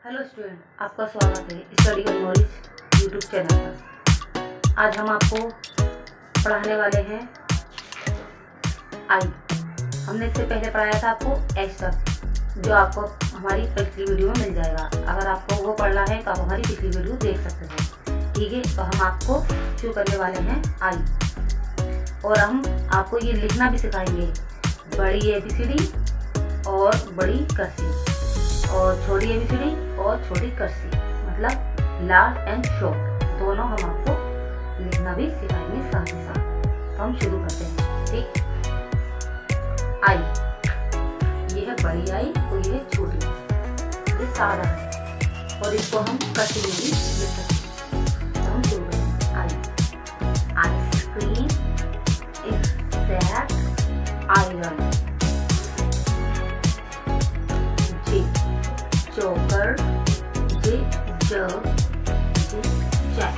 Hello student, आपका स्वागत है स्टडी का नॉलेज यूट्यूब चैनल पर। आज हम आपको पढ़ाने वाले हैं आई। हमने इससे पहले पढ़ाया था आपको एच तक, जो आपको हमारी पिछली वीडियो में मिल जाएगा। अगर आपको वो पढ़ना है तो आप हमारी पिछली वीडियो देख सकते हैं। ठीक है, तो हम आपको शुरू करने वाले हैं आई, और हम आपको ये लिखना भी सिखाएंगे। बड़ी ABCD और बड़ी कर्सिव, और छोटी ABCD और छोटी कर्सिव, मतलब लार्ज एंड शॉर्ट, दोनों हम आपको लिखना भी सिखाएंगे साथ ही साथ। तो हम शुरू करते हैं। ठीक, आई, ये है बड़ी आई और ये है छोटी आई। ये सादा है और इसको हम कर्सिव में भी लिख सकते हैं। तो हम शुरू करते हैं। I, ice cream, exact, iron, joker, J jug, J jack,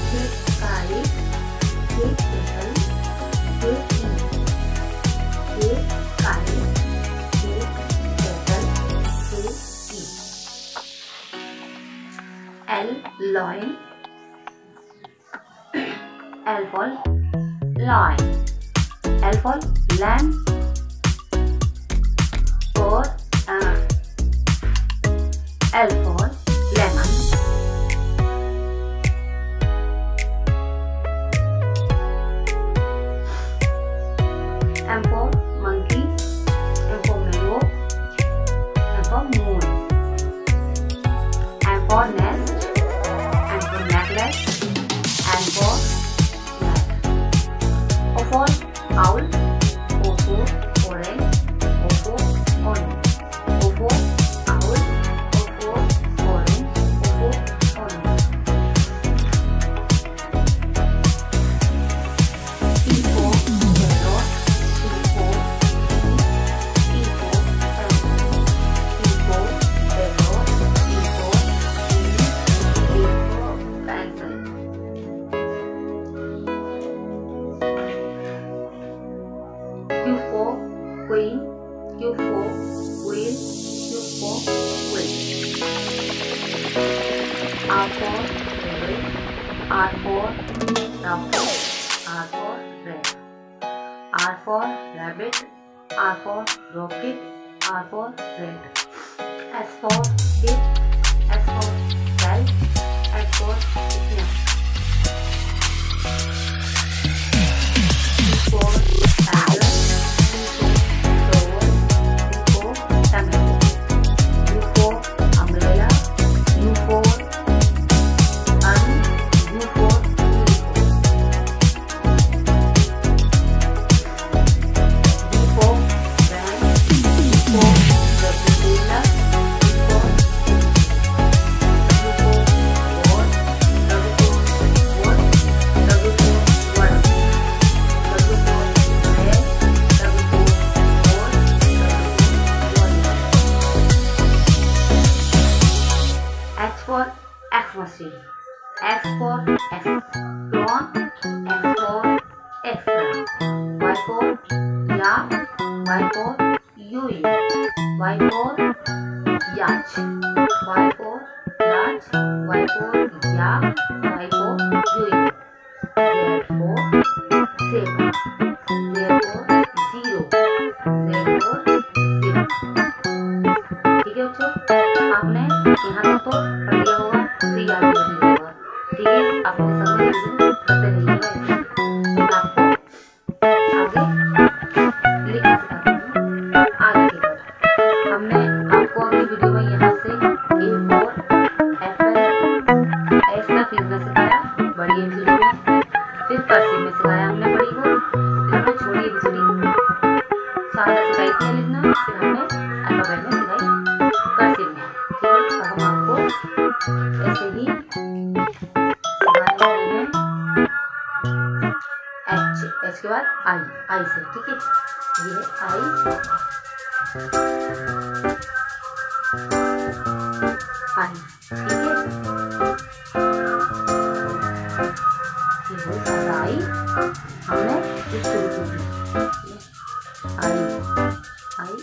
J kite, J kettle, J T, J kite, J kettle, J T. L lion, L for lion, L for lamb, or L for lemon, M for monkey, M for mango, M for moon, M for nest, M for necklace, N for net, O for owl, O for orange, O for orange, O for owl, O for orange, O for orange. P for yellow, P for pink, P for purple, P for yellow, P for pink, P for pencil. Q for queen, Q for wheel, Q for wheel. R for rabbit, R for duck, R for rat, R for rabbit, R for rocket, R for rat. S for kid, S for cell, S for snake. T for tiger, T for towel, T for tomato, U for umbrella, U for U for unicorn. V for van, U for umbrella, U for W for wall, W for wall, W for world, W for red, W for wall, W for X for Xmas tree, X for Xpron, X for extra, Y for yak, Y for yui, Y for yacht, Y for yacht, Y for yak, Y for yui, Z for zebra, Z for zero, Z for zero. ठीक है बच्चों, आपने यहाँ तक तो पढ़ लिया होगा, उसे याद भी कर लिया होगा। ठीक है, आप मेरे संग रिवीजन करते रहिएगा। मैं आपको आगे लिखना सिखाती हूँ। आगे की तरफ हमने आपको अगली वीडियो में यहाँ से A for एप्पल, S तक लिखना सिखाया बड़ी ABCD में, फिर कर्सिव में सिखाया हमने बड़ी को, फिर हमने छोटी ABCD सादा सिखाई थी लिखना, फिर हमने अल्फाबेट में सिखाई कर्सिव में। ठीक है, अब हम आपको ऐसे ही सिखाने वाले हैं H, H के बाद आई, आई से। ठीक है, ये है आई, आई। ठीक है, ये है सादा आई, हमने इस शुरू की थी। आई, आई,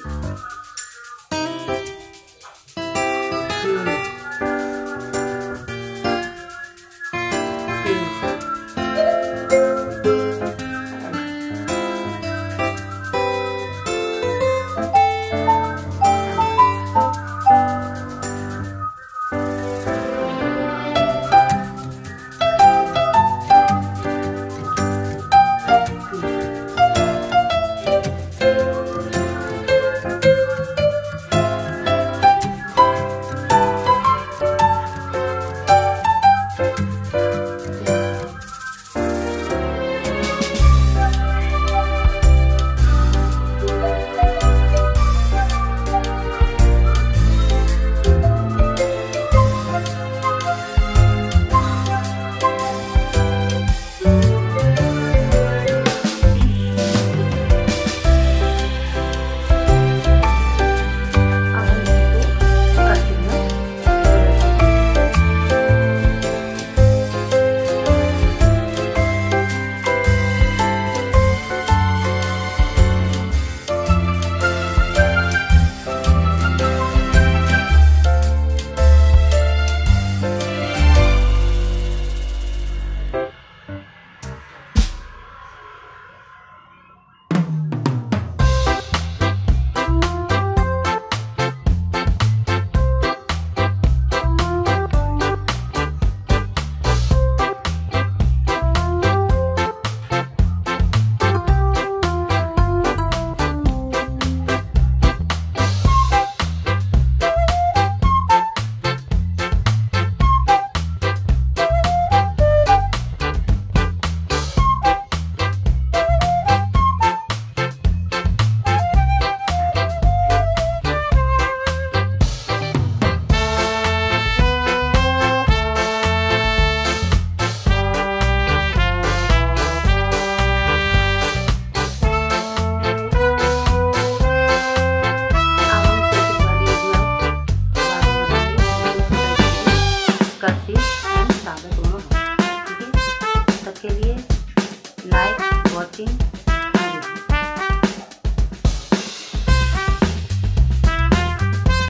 वॉचिंग।